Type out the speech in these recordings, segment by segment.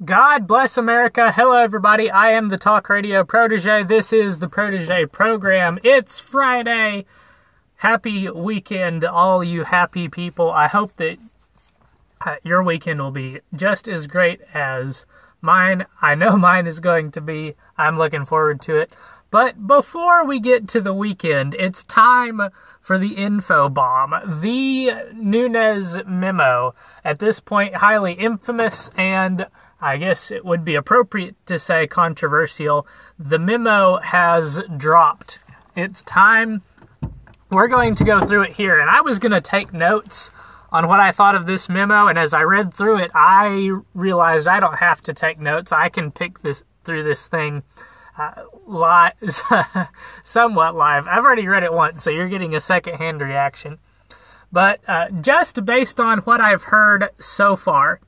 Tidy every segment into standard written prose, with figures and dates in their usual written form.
God bless America. Hello, everybody. I am the Talk Radio Protege. This is the Protege program. It's Friday. Happy weekend, all you happy people. I hope that your weekend will be just as great as mine. I know mine is going to be. I'm looking forward to it. But before we get to the weekend, it's time for the info bomb. The Nunes memo, at this point highly infamous and I guess it would be appropriate to say controversial. The memo has dropped. It's time. We're going to go through it here. And I was going to take notes on what I thought of this memo. And as I read through it, I realized I don't have to take notes. I can pick through this thing live, somewhat live. I've already read it once, so you're getting a second-hand reaction. But just based on what I've heard so far,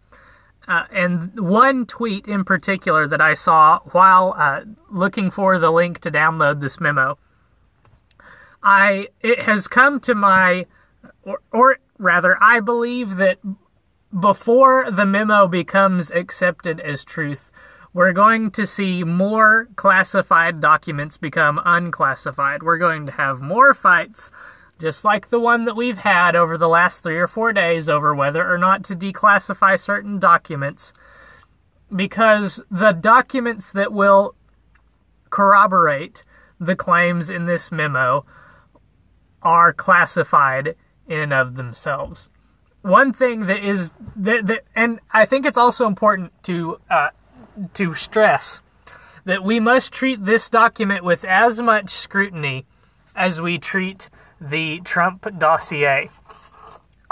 and one tweet in particular that I saw while looking for the link to download this memo, it has come to my, or rather, I believe that before the memo becomes accepted as truth, we're going to see more classified documents become unclassified. We're going to have more fights, just like the one that we've had over the last 3 or 4 days over whether or not to declassify certain documents, because the documents that will corroborate the claims in this memo are classified in and of themselves. One thing that is, and I think it's also important to stress that we must treat this document with as much scrutiny as we treat the Trump dossier.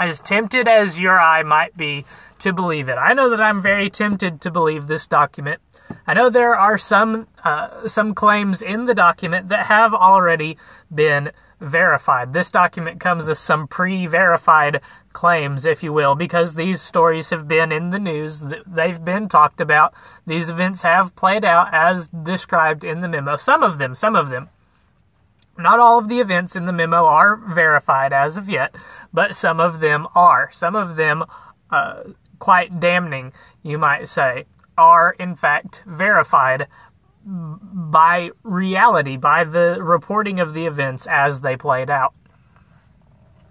As tempted as your eye might be to believe it, I know that I'm very tempted to believe this document. I know there are some claims in the document that have already been verified. This document comes with some pre-verified claims, if you will, because these stories have been in the news. They've been talked about. These events have played out as described in the memo. Some of them. Not all of the events in the memo are verified as of yet, but some of them are. Some of them, quite damning, you might say, are in fact verified by reality, by the reporting of the events as they played out.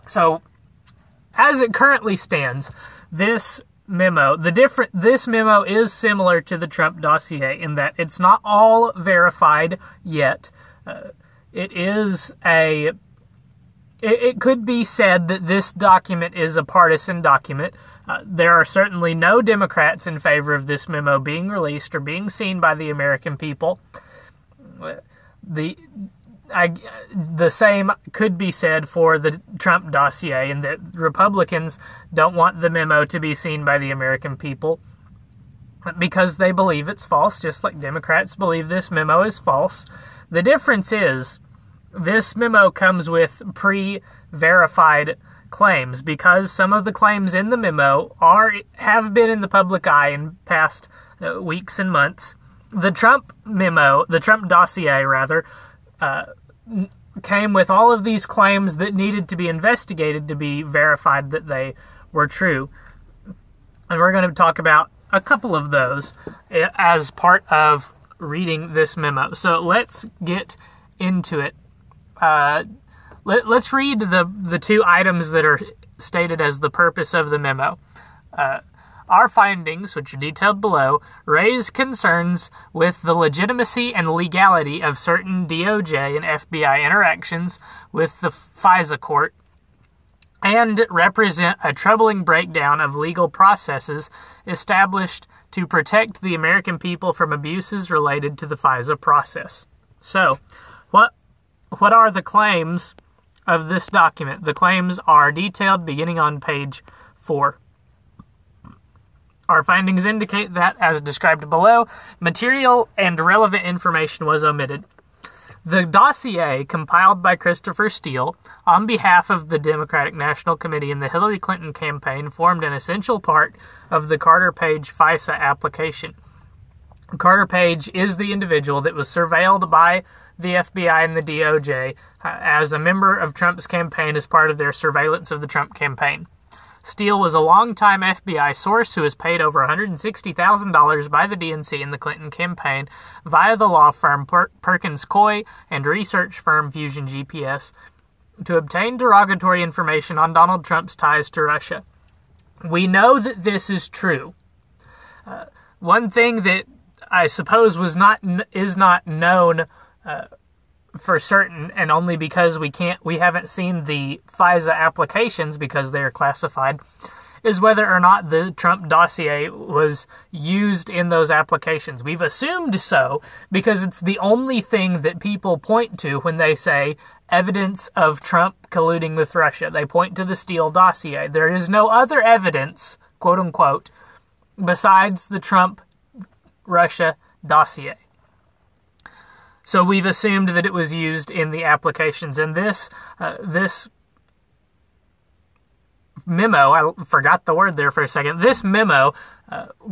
So, as it currently stands, this memo is similar to the Trump dossier in that it's not all verified yet. It could be said that this document is a partisan document. There are certainly no Democrats in favor of this memo being released or being seen by the American people. The same could be said for the Trump dossier, in that Republicans don't want the memo to be seen by the American people because they believe it's false, just like Democrats believe this memo is false. The difference is, this memo comes with pre-verified claims, because some of the claims in the memo have been in the public eye in past weeks and months. The Trump dossier, came with all of these claims that needed to be investigated to be verified that they were true. And we're going to talk about a couple of those as part of reading this memo. So let's get into it. Let's read the two items that are stated as the purpose of the memo. Our findings, which are detailed below, raise concerns with the legitimacy and legality of certain DOJ and FBI interactions with the FISA court, and represent a troubling breakdown of legal processes established to protect the American people from abuses related to the FISA process. So, what are the claims of this document? The claims are detailed beginning on page 4. Our findings indicate that, as described below, material and relevant information was omitted. The dossier, compiled by Christopher Steele on behalf of the Democratic National Committee in the Hillary Clinton campaign, formed an essential part of the Carter Page FISA application. Carter Page is the individual that was surveilled by the FBI and the DOJ as a member of Trump's campaign as part of their surveillance of the Trump campaign. Steele was a longtime FBI source who was paid over $160,000 by the DNC in the Clinton campaign via the law firm Perkins Coie and research firm Fusion GPS to obtain derogatory information on Donald Trump's ties to Russia. We know that this is true. One thing that I suppose is not known for certain, and only because we haven't seen the FISA applications because they are classified, is whether or not the Trump dossier was used in those applications. We've assumed so because it's the only thing that people point to when they say evidence of Trump colluding with Russia. They point to the Steele dossier. There is no other evidence, quote unquote, besides the Trump-Russia dossier. So we've assumed that it was used in the applications. And this memo, I forgot the word there for a second, this memo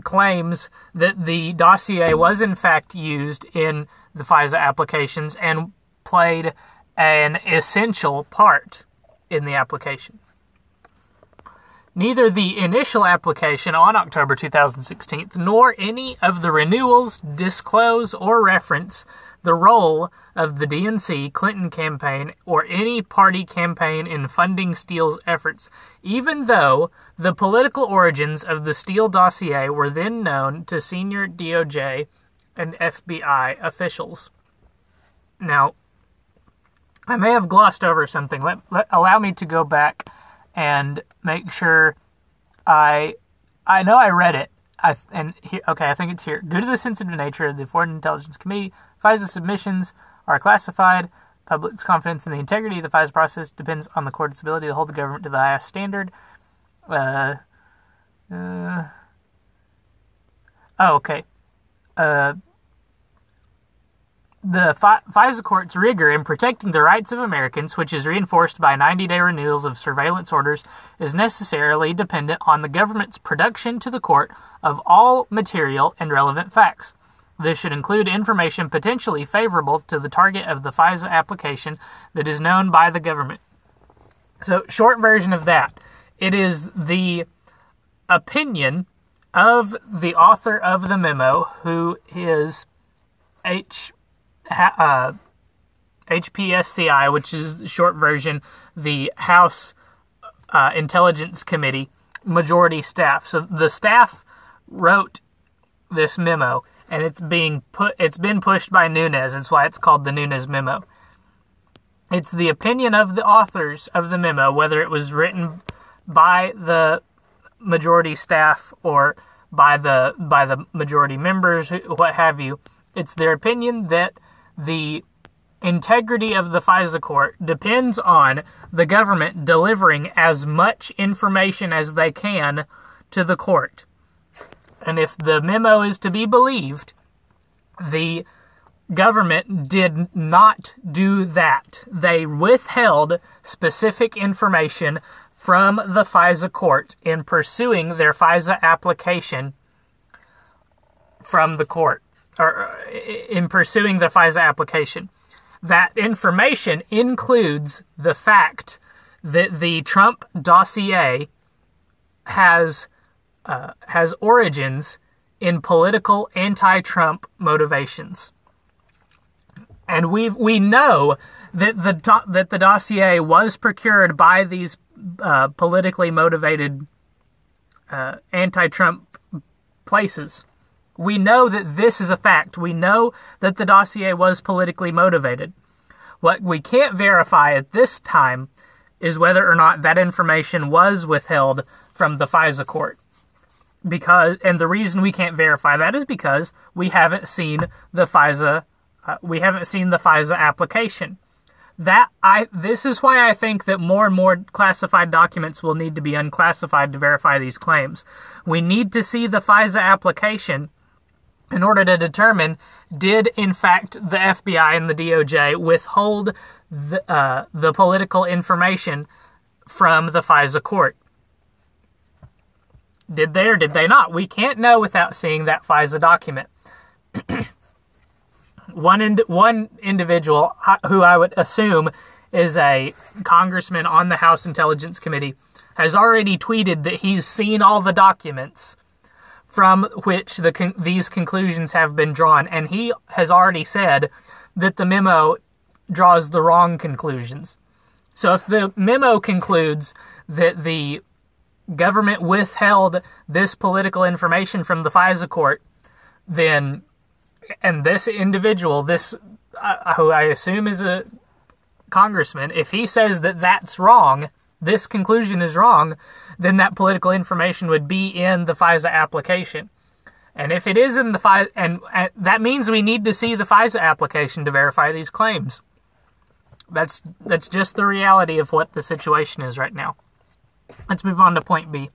claims that the dossier was in fact used in the FISA applications and played an essential part in the application. Neither the initial application on October 2016 nor any of the renewals disclose or reference the role of the DNC Clinton campaign or any party campaign in funding Steele's efforts, even though the political origins of the Steele dossier were then known to senior DOJ and FBI officials. Now, I may have glossed over something. Allow me to go back and make sure I know I read it. I think it's here. Due to the sensitive nature of the Foreign Intelligence Committee, FISA submissions are classified. Public's confidence in the integrity of the FISA process depends on the court's ability to hold the government to the highest standard. The FISA court's rigor in protecting the rights of Americans, which is reinforced by 90-day renewals of surveillance orders, is necessarily dependent on the government's production to the court of all material and relevant facts. This should include information potentially favorable to the target of the FISA application that is known by the government. So, short version of that, it is the opinion of the author of the memo, who is HPSCI, which is the short version, the House Intelligence Committee majority staff. So the staff wrote this memo, and it's been pushed by Nunes. That's why it's called the Nunes memo. It's the opinion of the authors of the memo, whether it was written by the majority staff or by the majority members, what have you. It's their opinion that the integrity of the FISA court depends on the government delivering as much information as they can to the court. And if the memo is to be believed, the government did not do that. They withheld specific information from the FISA court in pursuing their FISA application from the court, or in pursuing the FISA application. That information includes the fact that the Trump dossier has origins in political anti-Trump motivations. And we know that the dossier was procured by these politically motivated anti-Trump places. We know that this is a fact. We know that the dossier was politically motivated. What we can't verify at this time is whether or not that information was withheld from the FISA court. And the reason we can't verify that is because we haven't seen the FISA application. This is why I think that more and more classified documents will need to be unclassified to verify these claims. We need to see the FISA application in order to determine, did in fact the FBI and the DOJ withhold the political information from the FISA court? Did they or did they not? We can't know without seeing that FISA document. One individual who I would assume is a congressman on the House Intelligence Committee has already tweeted that he's seen all the documents from which these conclusions have been drawn, and he has already said that the memo draws the wrong conclusions. So if the memo concludes that the government withheld this political information from the FISA court, then, and this individual, who I assume is a congressman, if he says that that's wrong, this conclusion is wrong, then that political information would be in the FISA application. And if it is in the FISA, and that means we need to see the FISA application to verify these claims. That's just the reality of what the situation is right now. Let's move on to point B.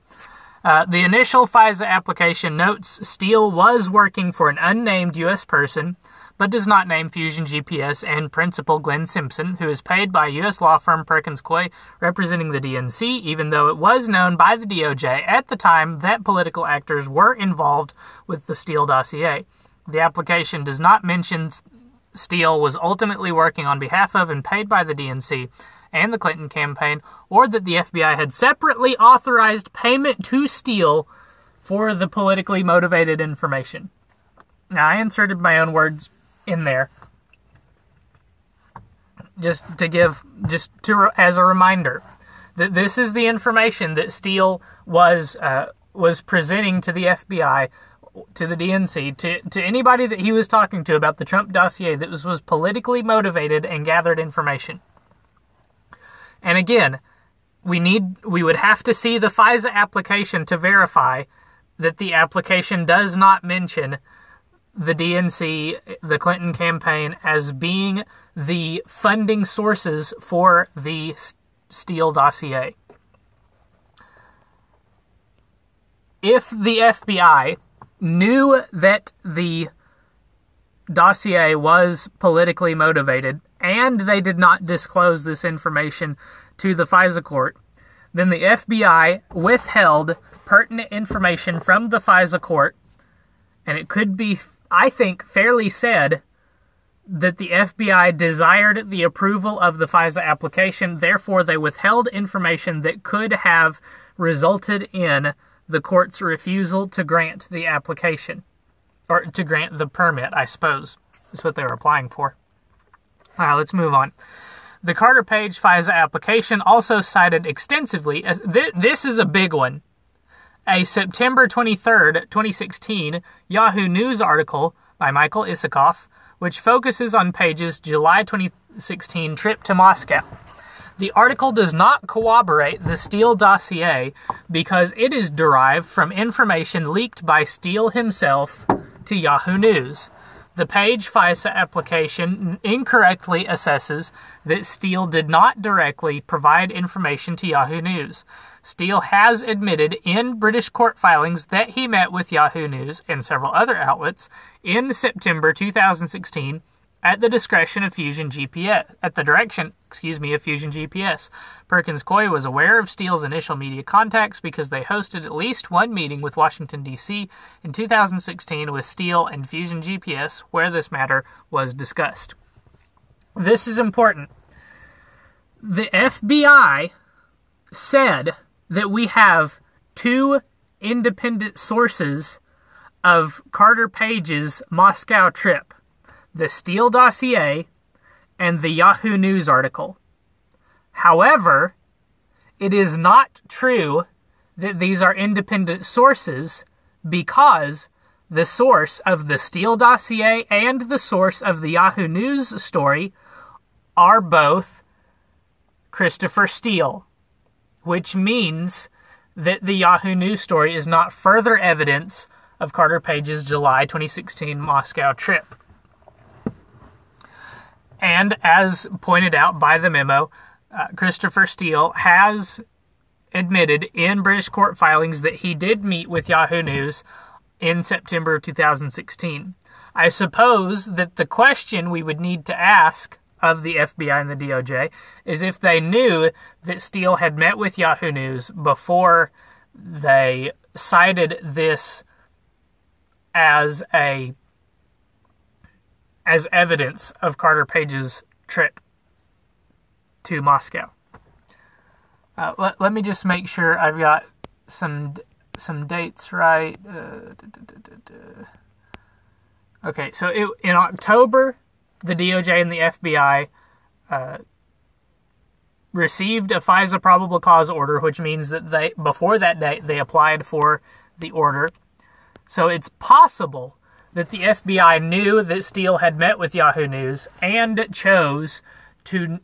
The initial FISA application notes Steele was working for an unnamed U.S. person, but does not name Fusion GPS and principal Glenn Simpson, who is paid by U.S. law firm Perkins Coie, representing the DNC, even though it was known by the DOJ at the time that political actors were involved with the Steele dossier. The application does not mention Steele was ultimately working on behalf of and paid by the DNC and the Clinton campaign, or that the FBI had separately authorized payment to Steele for the politically motivated information. Now, I inserted my own words in there as a reminder that this is the information that Steele was presenting to the FBI, to the DNC, to anybody that he was talking to about the Trump dossier that was politically motivated and gathered information. And again, we would have to see the FISA application to verify that the application does not mention the DNC, the Clinton campaign, as being the funding sources for the Steele dossier. If the FBI knew that the dossier was politically motivated and they did not disclose this information to the FISA court, then the FBI withheld pertinent information from the FISA court, and it could be, I think, fairly said that the FBI desired the approval of the FISA application, therefore they withheld information that could have resulted in the court's refusal to grant the application, or to grant the permit, I suppose, is what they were applying for. All right, let's move on. The Carter Page FISA application also cited extensively, this is a big one, a September 23rd, 2016 Yahoo News article by Michael Isikoff, which focuses on Page's July 2016 trip to Moscow. The article does not corroborate the Steele dossier because it is derived from information leaked by Steele himself to Yahoo News. The Page FISA application incorrectly assesses that Steele did not directly provide information to Yahoo News. Steele has admitted in British court filings that he met with Yahoo News and several other outlets in September 2016 at the direction of Fusion GPS. Perkins Coie was aware of Steele's initial media contacts because they hosted at least one meeting with Washington, D.C. in 2016 with Steele and Fusion GPS, where this matter was discussed. This is important. The FBI said that we have two independent sources of Carter Page's Moscow trip: the Steele dossier and the Yahoo News article. However, it is not true that these are independent sources because the source of the Steele dossier and the source of the Yahoo News story are both Christopher Steele, which means that the Yahoo News story is not further evidence of Carter Page's July 2016 Moscow trip. And as pointed out by the memo, Christopher Steele has admitted in British court filings that he did meet with Yahoo News in September of 2016. I suppose that the question we would need to ask of the FBI and the DOJ is if they knew that Steele had met with Yahoo News before they cited this as evidence of Carter Page's trip to Moscow. Let me just make sure I've got some dates right. Okay, so in October, the DOJ and the FBI received a FISA probable cause order, which means that before that date they applied for the order. So it's possible that the FBI knew that Steele had met with Yahoo News and chose to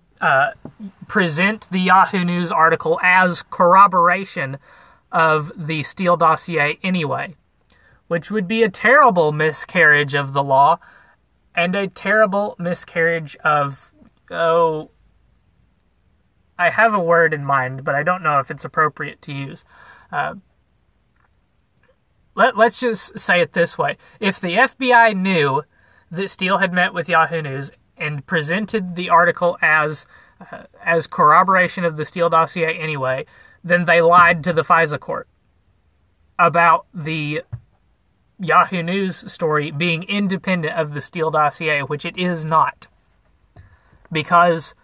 present the Yahoo News article as corroboration of the Steele dossier anyway, which would be a terrible miscarriage of the law and a terrible miscarriage of, I have a word in mind, but I don't know if it's appropriate to use. Let's just say it this way. If the FBI knew that Steele had met with Yahoo News and presented the article as corroboration of the Steele dossier anyway, then they lied to the FISA court about the Yahoo News story being independent of the Steele dossier, which it is not, because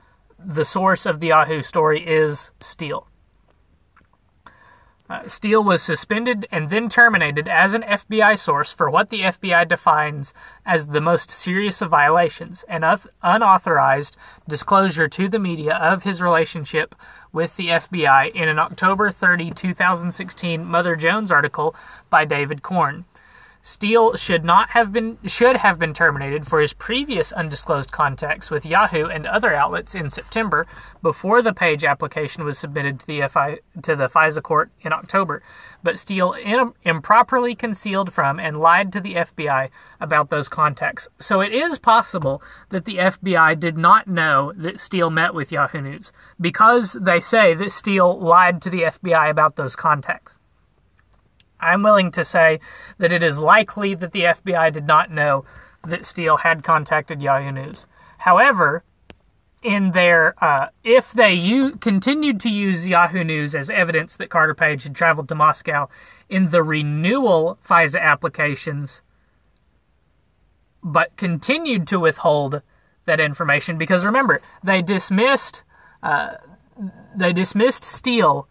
the source of the Yahoo story is Steele. Steele was suspended and then terminated as an FBI source for what the FBI defines as the most serious of violations, an unauthorized disclosure to the media of his relationship with the FBI in an October 30, 2016 Mother Jones article by David Korn. Steele should have been terminated for his previous undisclosed contacts with Yahoo and other outlets in September, before the Page application was submitted to the FISA court in October. But Steele improperly concealed from and lied to the FBI about those contacts. So it is possible that the FBI did not know that Steele met with Yahoo News, because they say that Steele lied to the FBI about those contacts. I'm willing to say that it is likely that the FBI did not know that Steele had contacted Yahoo News. However, in their if they continued to use Yahoo News as evidence that Carter Page had traveled to Moscow in the renewal FISA applications, but continued to withhold that information, because remember, they dismissed Steele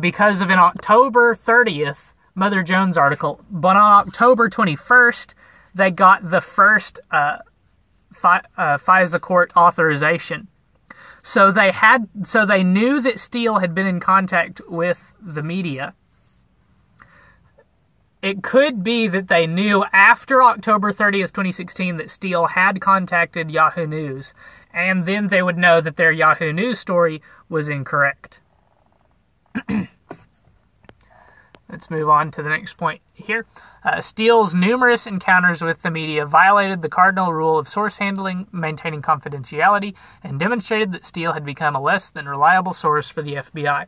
because of an October 30th Mother Jones article, but on October 21st, they got the first FISA court authorization. So they knew that Steele had been in contact with the media. It could be that they knew after October 30th, 2016, that Steele had contacted Yahoo News, and then they would know that their Yahoo News story was incorrect. Let's move on to the next point here. Steele's numerous encounters with the media violated the cardinal rule of source handling, maintaining confidentiality, and demonstrated that Steele had become a less than reliable source for the FBI.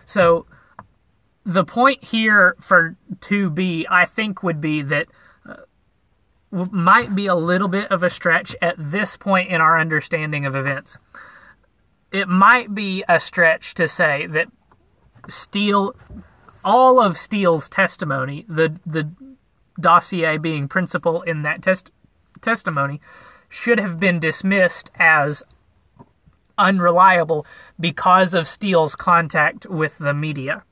So the point here for 2B, I think, would be that might be a little bit of a stretch at this point in our understanding of events. It might be a stretch to say that all of Steele's testimony, the dossier being principal in that testimony, should have been dismissed as unreliable because of Steele's contact with the media.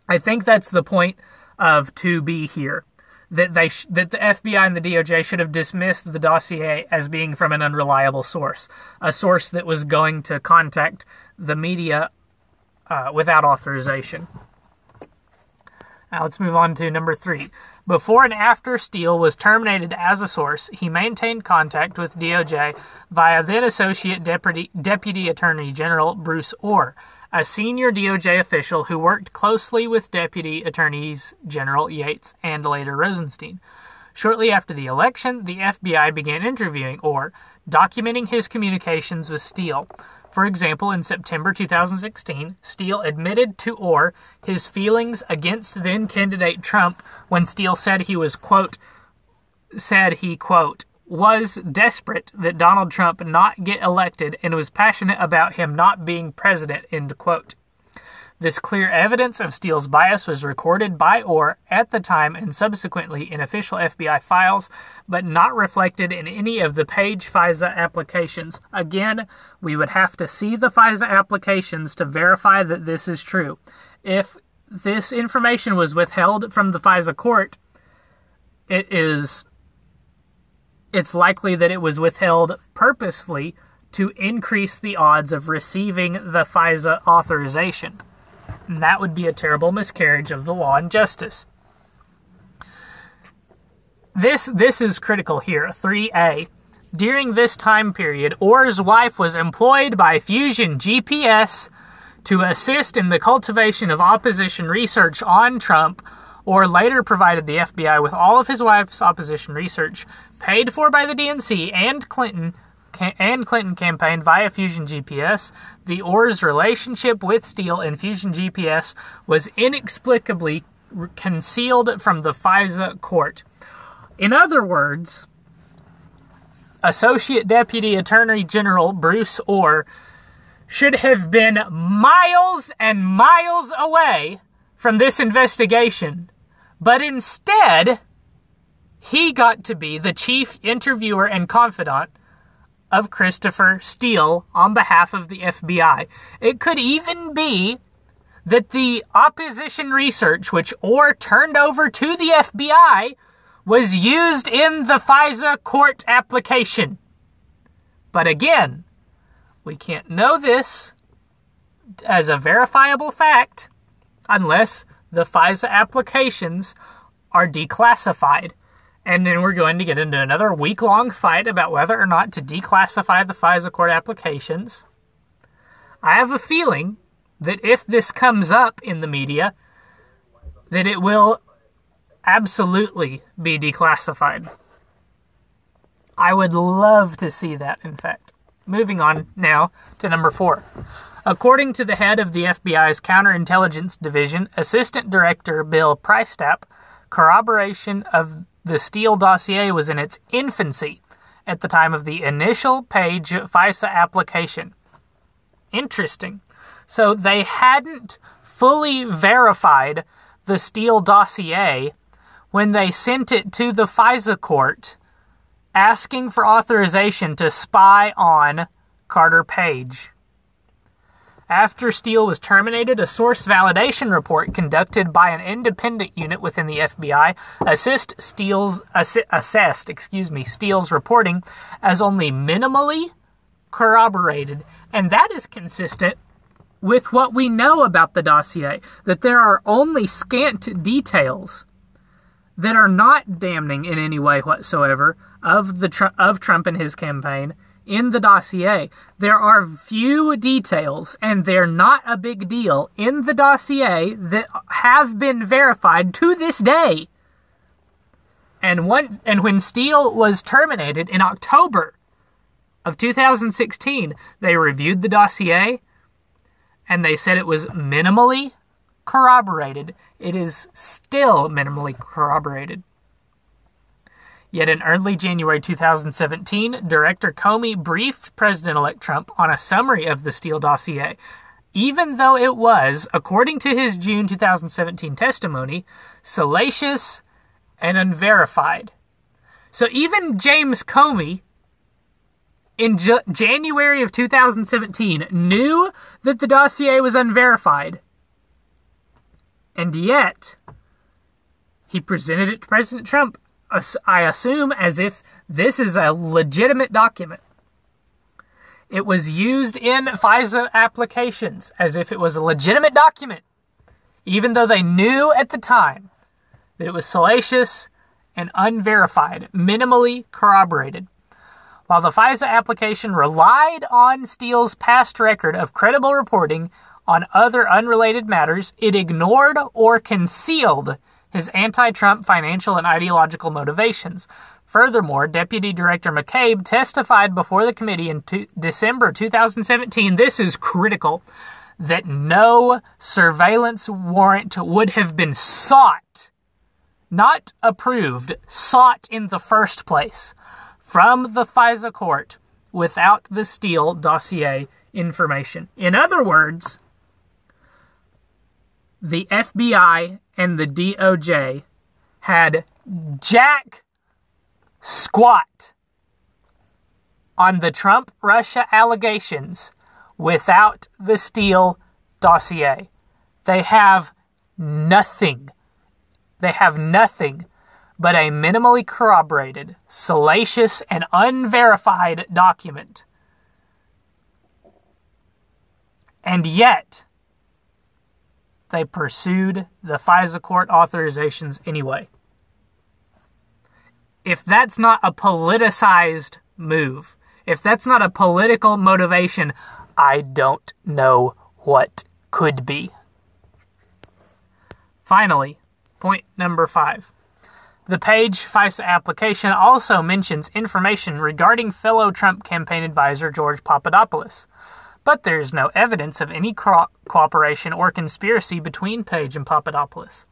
I think that's the point of 2B here, that that the FBI and the DOJ should have dismissed the dossier as being from an unreliable source, a source that was going to contact the media without authorization. Now let's move on to number 3. Before and after Steele was terminated as a source, he maintained contact with DOJ via then Associate Deputy Attorney General Bruce Orr, a senior DOJ official who worked closely with Deputy Attorneys General Yates and later Rosenstein. Shortly after the election, the FBI began interviewing Orr, documenting his communications with Steele. For example, in September 2016, Steele admitted to Orr his feelings against then-candidate Trump when Steele said he was, quote, was desperate that Donald Trump not get elected and was passionate about him not being president, end quote. This clear evidence of Steele's bias was recorded by Orr at the time and subsequently in official FBI files, but not reflected in any of the Page FISA applications. Again, we would have to see the FISA applications to verify that this is true. If this information was withheld from the FISA court, it's likely that it was withheld purposefully to increase the odds of receiving the FISA authorization. And that would be a terrible miscarriage of the law and justice. This is critical here. 3A. During this time period, Orr's wife was employed by Fusion GPS to assist in the cultivation of opposition research on Trump, or later provided the FBI with all of his wife's opposition research, paid for by the DNC and Clinton campaign via Fusion GPS. The Orr's relationship with Steele and Fusion GPS was inexplicably concealed from the FISA court. In other words, Associate Deputy Attorney General Bruce Orr should have been miles and miles away from this investigation, but instead, he got to be the chief interviewer and confidant of Christopher Steele on behalf of the FBI. It could even be that the opposition research which Orr turned over to the FBI was used in the FISA court application. But again, we can't know this as a verifiable fact unless the FISA applications are declassified. And then we're going to get into another week-long fight about whether or not to declassify the FISA court applications. I have a feeling that if this comes up in the media, that it will absolutely be declassified. I would love to see that, in fact. Moving on now to number 4. According to the head of the FBI's Counterintelligence Division, Assistant Director Bill Priestap, corroboration of the Steele dossier was in its infancy at the time of the initial Page FISA application. Interesting. So they hadn't fully verified the Steele dossier when they sent it to the FISA court asking for authorization to spy on Carter Page. After Steele was terminated, a source validation report conducted by an independent unit within the FBI assessed Steele's reporting as only minimally corroborated, and that is consistent with what we know about the dossier, that there are only scant details that are not damning in any way whatsoever of Trump and his campaign in the dossier. There are few details, and they're not a big deal, in the dossier that have been verified to this day. And when Steele was terminated in October of 2016, they reviewed the dossier, and they said it was minimally corroborated. It is still minimally corroborated. Yet in early January 2017, Director Comey briefed President-elect Trump on a summary of the Steele dossier, even though it was, according to his June 2017 testimony, salacious and unverified. So even James Comey, in January of 2017, knew that the dossier was unverified, and yet he presented it to President Trump, I assume, as if this is a legitimate document. It was used in FISA applications as if it was a legitimate document, even though they knew at the time that it was salacious and unverified, minimally corroborated. While the FISA application relied on Steele's past record of credible reporting on other unrelated matters, it ignored or concealed his anti-Trump financial and ideological motivations. Furthermore, Deputy Director McCabe testified before the committee in December 2017, this is critical, that no surveillance warrant would have been sought, not approved, sought in the first place, from the FISA court without the Steele dossier information. In other words, the FBI and the DOJ had jack squat on the Trump-Russia allegations without the Steele dossier. They have nothing. They have nothing but a minimally corroborated, salacious, and unverified document. And yet, they pursued the FISA court authorizations anyway. If that's not a politicized move, if that's not a political motivation, I don't know what could be. Finally, point number 5. The Page FISA application also mentions information regarding fellow Trump campaign advisor George Papadopoulos, but there's no evidence of any cooperation or conspiracy between Page and Papadopoulos.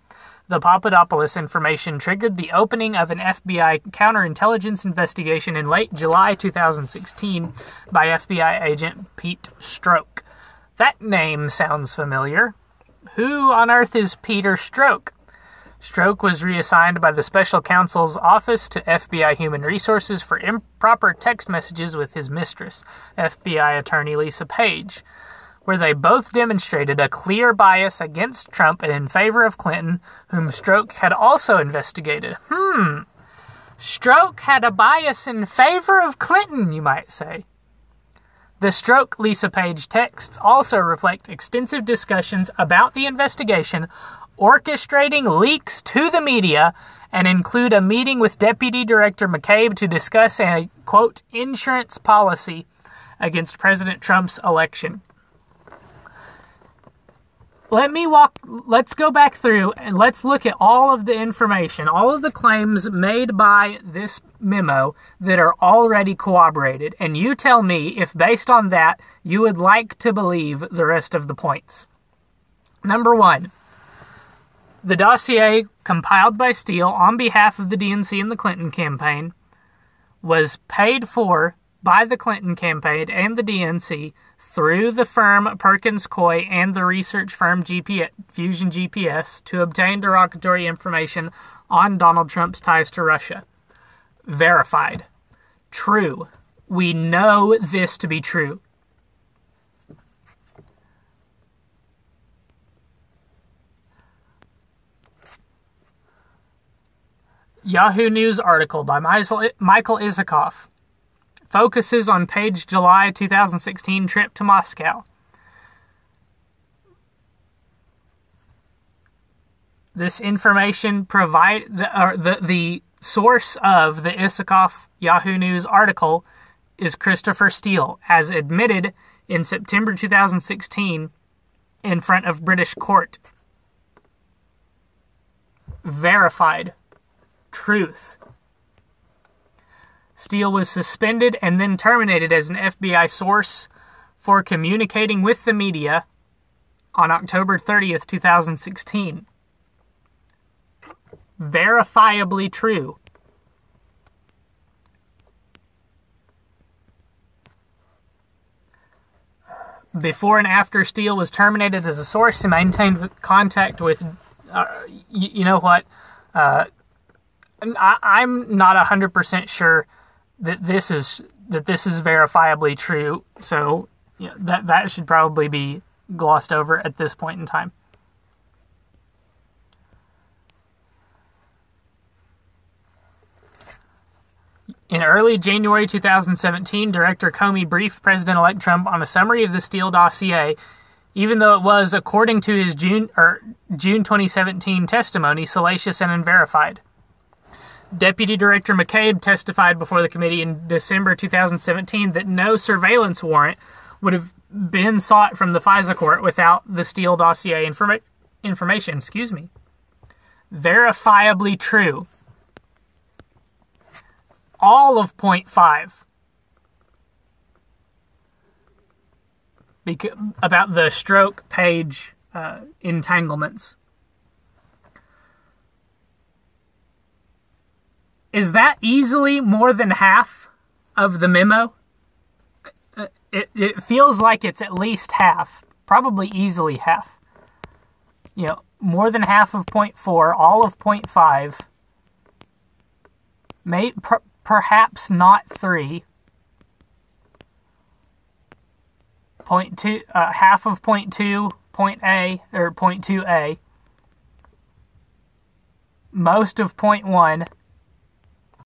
The Papadopoulos information triggered the opening of an FBI counterintelligence investigation in late July 2016 by FBI agent Pete Strzok. That name sounds familiar. Who on earth is Peter Strzok? Strzok was reassigned by the Special Counsel's Office to FBI Human Resources for improper text messages with his mistress, FBI attorney Lisa Page, where they both demonstrated a clear bias against Trump and in favor of Clinton, whom Strzok had also investigated. Strzok had a bias in favor of Clinton, you might say. The Strzok-Lisa Page texts also reflect extensive discussions about the investigation, orchestrating leaks to the media, and include a meeting with Deputy Director McCabe to discuss a, quote, insurance policy against President Trump's election. Let's go back through and let's look at all of the information, all of the claims made by this memo that are already corroborated, and you tell me if based on that you would like to believe the rest of the points. Number 1. The dossier compiled by Steele on behalf of the DNC and the Clinton campaign was paid for by the Clinton campaign and the DNC through the firm Perkins Coie and the research firm Fusion GPS to obtain derogatory information on Donald Trump's ties to Russia. Verified. True. We know this to be true. Yahoo News article by Michael Isikoff focuses on Page July 2016 trip to Moscow. This information the source of the Isikoff Yahoo News article is Christopher Steele, as admitted in September 2016 in front of British court. Verified. Truth. Steele was suspended and then terminated as an FBI source for communicating with the media on October 30th, 2016. Verifiably true. Before and after Steele was terminated as a source, he maintained contact with, you know what, I'm not 100% sure that this is verifiably true, so you know, that should probably be glossed over at this point in time. In early January 2017, Director Comey briefed President-elect Trump on a summary of the Steele dossier, even though it was, according to his June 2017 testimony, salacious and unverified. Deputy Director McCabe testified before the committee in December 2017 that no surveillance warrant would have been sought from the FISA court without the Steele dossier information. Verifiably true. All of point 5 about the Strzok Page entanglements. Is that easily more than half of the memo? It feels like it's at least half, probably easily half. more than half of 0.4, all of 0.5, perhaps not 3, 0.2, half of 0.2, point A, or 0.2A, most of 0.1,